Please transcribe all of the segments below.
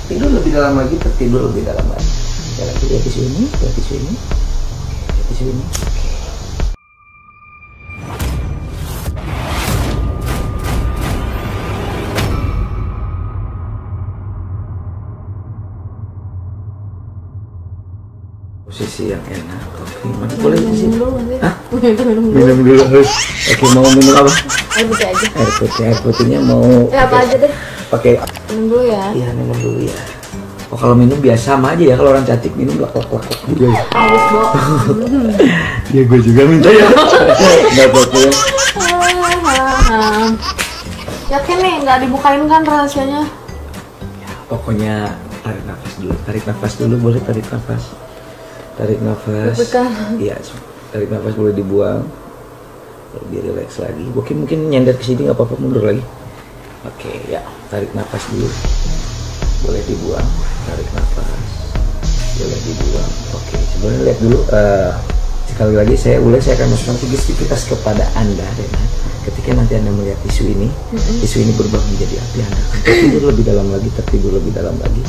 tertidur lebih dalam lagi, tertidur lebih dalam lagi. Ya, lagi lihat tisu ini, lihat tisu ini, lihat tisu ini. Posisi yang enak. Oke, mana boleh di sini? Hah? Minum dulu. Oke, mau minum apa? Air putih aja. Air putihnya mau. Apa aja deh. Pakai. Minum dulu ya. Iya, minum dulu ya. Oh, kalau minum biasa sama aja ya, kalau orang cantik minum lak-lak juga ya. Haus, Bo. Ya gue juga minta ya. Enggak apa-apa ya. Yakin nih nggak dibukain kan rahasianya? Ya, pokoknya tarik nafas dulu. Tarik nafas dulu, boleh tarik nafas. Tarik nafas. Iya, tarik nafas boleh dibuang. Lebih rileks lagi. Mungkin nyender ke sini nggak apa-apa, mundur lagi. Oke, ya, tarik nafas dulu. Boleh dibuang. Tarik nafas. Boleh dibuang. Oke, sebelumnya lihat dulu. Sekali lagi saya akan masukkan sugestivitas kepada Anda, Rena. Ketika nanti Anda melihat tisu ini berubah menjadi api, Anda akan tertidur lebih dalam lagi, tertidur lebih dalam lagi.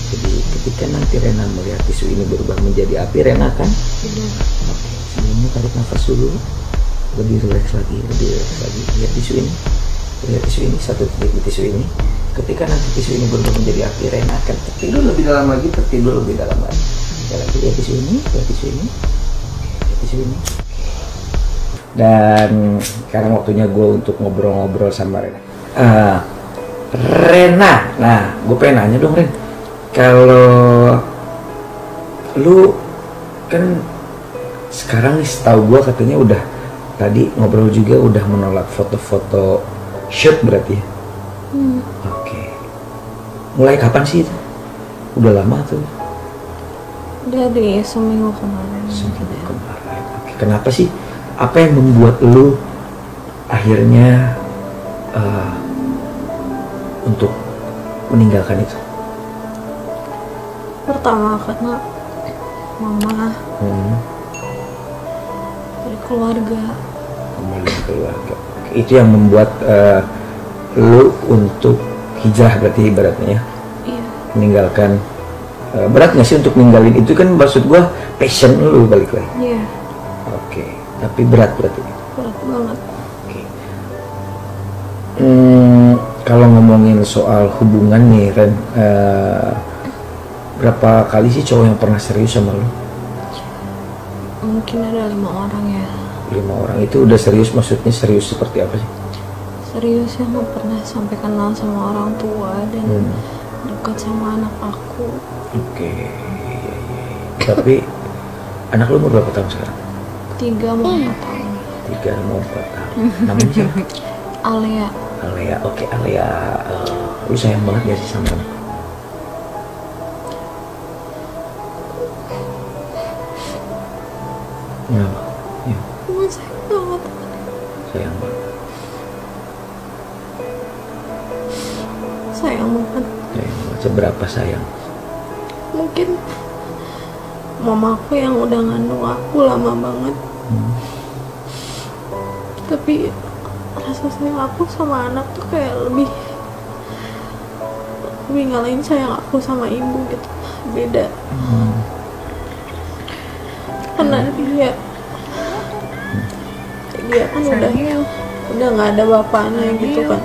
Jadi ketika nanti Rena melihat tisu ini berubah menjadi api, Rena akan oke, sebelumnya tarik nafas dulu, lebih rileks lagi. Lihat tisu ini, satu titik di tisu ini. Ketika nanti tisu ini berubah menjadi api, Rena akan tertidur lebih dalam lagi, tertidur lebih dalam lagi. Ya, lagi lihat tisu ini, lihat tisu ini. Dan sekarang waktunya gue untuk ngobrol-ngobrol sama Rena. Rena, nah gue pengen nanya dong Ren, kalau lu kan sekarang nih setahu gue katanya udah tadi ngobrol juga udah menolak foto-foto shoot berarti ya? Oke. Mulai kapan sih itu? Udah lama tuh? Udah deh, seminggu kemarin. Seminggu kemarin. Oke. Kenapa sih? Apa yang membuat lu akhirnya untuk meninggalkan itu? Pertama karena mama dari keluarga. Oke. Itu yang membuat lu untuk hijrah berarti ibaratnya ya? Iya. Meninggalkan. Berat nggak sih untuk ninggalin itu, kan maksud gua passion lu balik lagi? Iya. Oke. Tapi berat berarti? Berat banget. Oke. Kalau ngomongin soal hubungan nih Ren, berapa kali sih cowok yang pernah serius sama lu? Mungkin ada 5 orang ya. 5 orang itu udah serius, maksudnya serius seperti apa sih? Serius ya, nggak pernah sampai kenal sama orang tua dan dekat sama anak aku. Oke. Tapi anak lu umur berapa tahun sekarang? 3 mau 4 tahun. 3 mau 4 tahun. Namanya siapa? Alea. Alea. Oke, Alea. Lu sayang banget ya sih sama anak? Kenapa? Ya. Sayang banget. Sayang banget. Sayang banget. Sayang banget. Seberapa sayang? Mungkin mamaku yang udah ngandung aku lama banget. Tapi rasa sayang aku sama anak tuh kayak lebih ngalahin sayang aku sama ibu gitu. Beda. Karena dia kan udah nggak ada bapaknya gitu kan.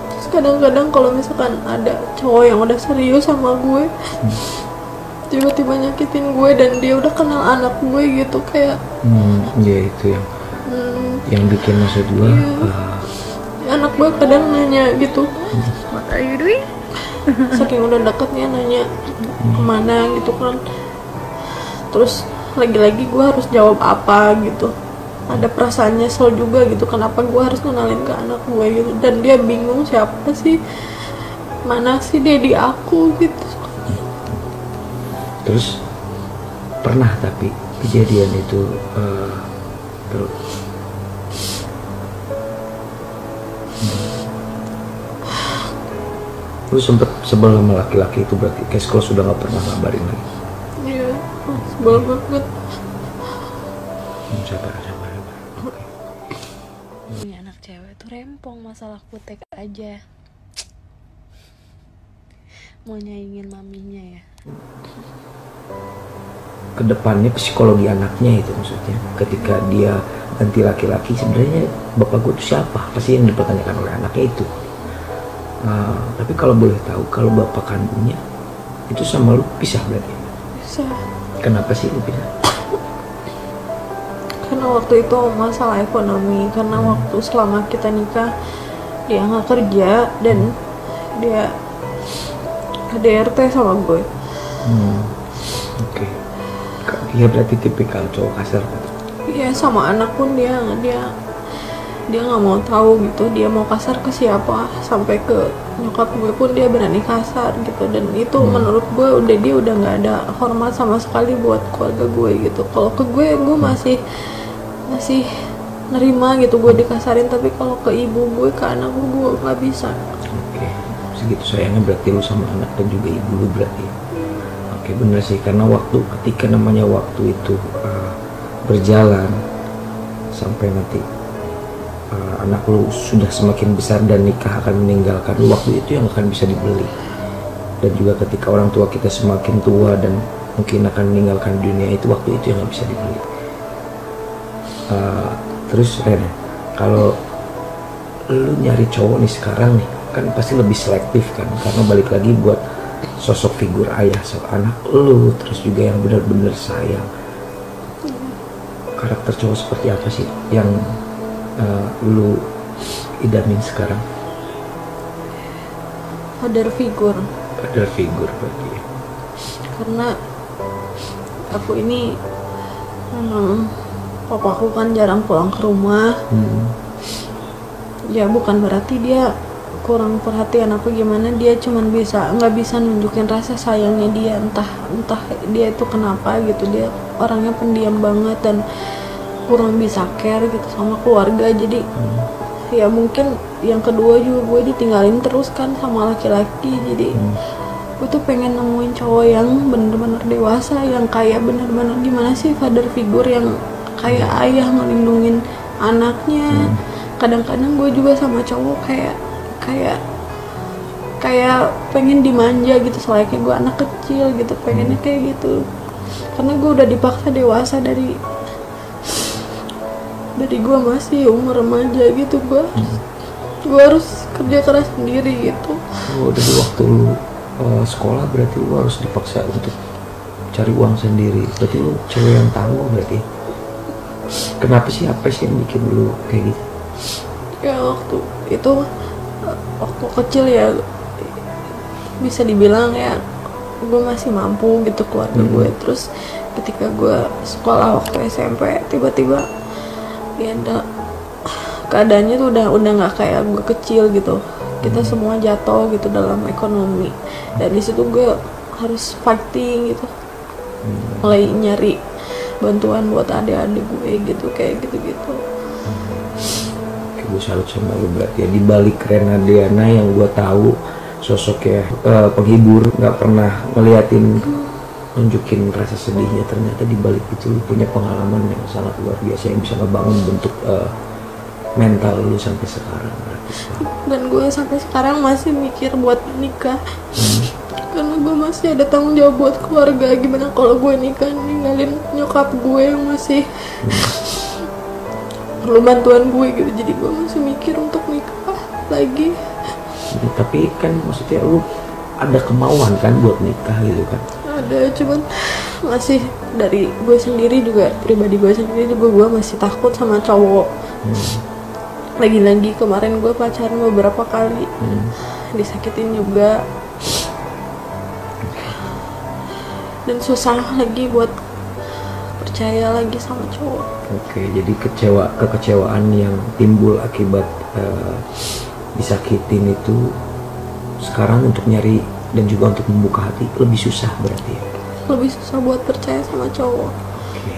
Terus kadang-kadang kalau misalkan ada cowok yang udah serius sama gue, tiba-tiba nyakitin gue dan dia udah kenal anak gue gitu, kayak ya itu yang bikin maksud gue. Anak gue kadang nanya gitu, what are you doing? Saking udah deketnya nanya kemana gitu kan. Terus lagi-lagi gue harus jawab apa gitu. Ada perasaan nyesel juga gitu, kenapa gue harus kenalin ke anak gue gitu. Dan dia bingung siapa sih, mana sih daddy aku gitu. Terus pernah tapi kejadian itu terus lu sempet sebel sama laki-laki itu berarti kalau sudah nggak pernah ngabarin lagi? Iya, sebel banget. Sabar. Ini anak cewek tuh rempong, masalah kutek aja. mau nyaingin maminya ya. Kedepannya psikologi anaknya itu maksudnya ketika dia ganti laki-laki, sebenarnya bapak gue itu siapa, pasti yang dipertanyakan oleh anaknya itu. Tapi kalau boleh tahu, kalau bapak kandungnya itu sama lu pisah berarti? Bisa. Kenapa sih lu pisah? Karena waktu itu masalah ekonomi, karena waktu selama kita nikah dia nggak kerja dan dia KDRT sama gue. Oke. Dia berarti tipikal cowok kasar. Iya, sama anak pun dia nggak mau tahu gitu, dia mau kasar ke siapa, sampai ke nyokap gue pun dia berani kasar gitu. Dan itu menurut gue dia udah nggak ada hormat sama sekali buat keluarga gue gitu. Kalau ke gue masih nerima gitu gue dikasarin, tapi kalau ke ibu gue, ke anak gue nggak bisa. Oke, segitu sayangnya berarti lu sama anak dan juga ibu lu berarti. Oke, bener sih, karena ketika namanya waktu itu berjalan sampai nanti anak lu sudah semakin besar dan nikah akan meninggalkan lu, waktu itu yang akan bisa dibeli. Dan juga ketika orang tua kita semakin tua dan mungkin akan meninggalkan dunia, itu waktu itu yang nggak bisa dibeli. Terus Ren, kalau lu nyari cowok nih sekarang nih, kan pasti lebih selektif kan, karena balik lagi buat sosok figur ayah anak lu, terus juga yang benar-benar sayang. Karakter cowok seperti apa sih yang lu idamin sekarang? Father figure berarti. Karena aku ini papaku kan jarang pulang ke rumah. Ya bukan berarti dia kurang perhatian apa gimana, dia cuman nggak bisa nunjukin rasa sayangnya dia, entah dia itu kenapa gitu. Dia orangnya pendiam banget dan kurang bisa care gitu sama keluarga. Jadi ya mungkin yang kedua juga gue ditinggalin terus kan sama laki-laki. Jadi gue tuh pengen nemuin cowok yang bener-bener dewasa, yang kayak bener-bener gimana sih, father figure yang kayak ayah ngelindungin anaknya. Kadang-kadang gue juga sama cowok kayak pengen dimanja gitu, selayaknya gue anak kecil gitu, pengennya kayak gitu. Karena gue udah dipaksa dewasa dari gue masih umur remaja gitu. Gue harus kerja keras sendiri gitu. Dari waktu lu sekolah berarti lu harus dipaksa untuk cari uang sendiri. Berarti lu cewek yang tangguh berarti. Kenapa sih, apa sih yang bikin lu kayak gitu? Ya waktu kecil ya bisa dibilang ya gue masih mampu gitu keluarga gue. Terus ketika gue sekolah waktu SMP, tiba-tiba ya keadaannya tuh udah nggak kayak gue kecil gitu. Kita semua jatuh gitu dalam ekonomi, dan di situ gue harus fighting gitu, mulai nyari bantuan buat adik-adik gue gitu, kayak gitu-gitu. Gue salut sama lu berarti ya. Di balik Rena Diana yang gue tahu sosoknya penghibur, nggak pernah ngeliatin nunjukin rasa sedihnya, ternyata di balik itu lu punya pengalaman yang sangat luar biasa yang bisa ngebangun bentuk mental lu sampai sekarang berarti. Dan gue sampai sekarang masih mikir buat nikah. Karena gue masih ada tanggung jawab buat keluarga. Gimana kalau gue nikah ninggalin nyokap gue yang masih perlu bantuan gue gitu. Jadi gue masih mikir untuk nikah lagi. Tapi kan maksudnya lu ada kemauan kan buat nikah gitu kan? Ada, cuman masih dari gue sendiri juga, pribadi gue sendiri juga, gue masih takut sama cowok. Lagi-lagi kemarin gue pacaran beberapa kali, disakitin juga. Dan susah lagi buat percaya lagi sama cowok. Oke, jadi kekecewaan yang timbul akibat disakitin itu sekarang untuk nyari dan juga untuk membuka hati lebih susah berarti ya? Lebih susah buat percaya sama cowok. Oke.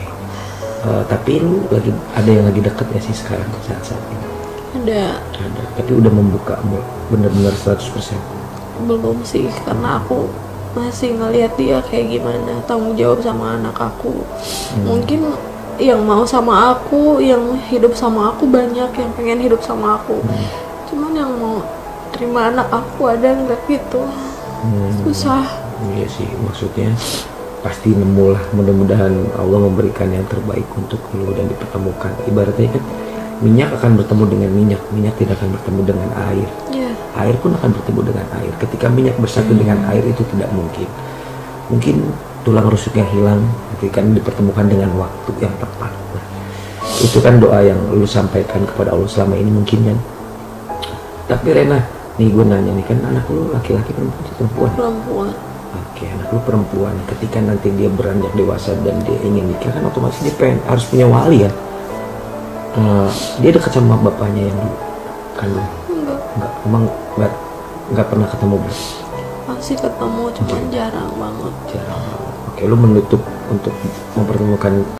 Tapi lu ada yang lagi deket ya sih sekarang saat ini? Ada, tapi udah membuka bener-bener 100%? Belum sih, karena aku masih ngelihat dia kayak gimana, tanggung jawab sama anak aku. Mungkin yang mau sama aku, yang hidup sama aku banyak, yang pengen hidup sama aku. Cuman yang mau terima anak aku ada nggak gitu. susah. Iya sih, maksudnya pasti nemu lah, mudah-mudahan Allah memberikan yang terbaik untuk lu dan dipertemukan. Ibaratnya kan minyak akan bertemu dengan minyak, minyak tidak akan bertemu dengan air. Air pun akan bertemu dengan air. Ketika minyak bersatu dengan air itu tidak mungkin. Mungkin tulang rusuknya hilang, tapi kan dipertemukan dengan waktu yang tepat. Nah, itu kan doa yang lu sampaikan kepada Allah selama ini mungkin kan. Tapi Rena, nih gue nanya nih, kan anak lu laki-laki perempuan? Perempuan. Oke, anak lu perempuan. Ketika nanti dia beranjak dewasa dan dia ingin nikah kan otomatis dia harus punya wali kan. Dia dekat sama bapaknya yang dulu kandung? Enggak, emang nggak pernah ketemu bro? Masih ketemu, cuman jarang banget. Oke, lu menutup untuk mempertemukan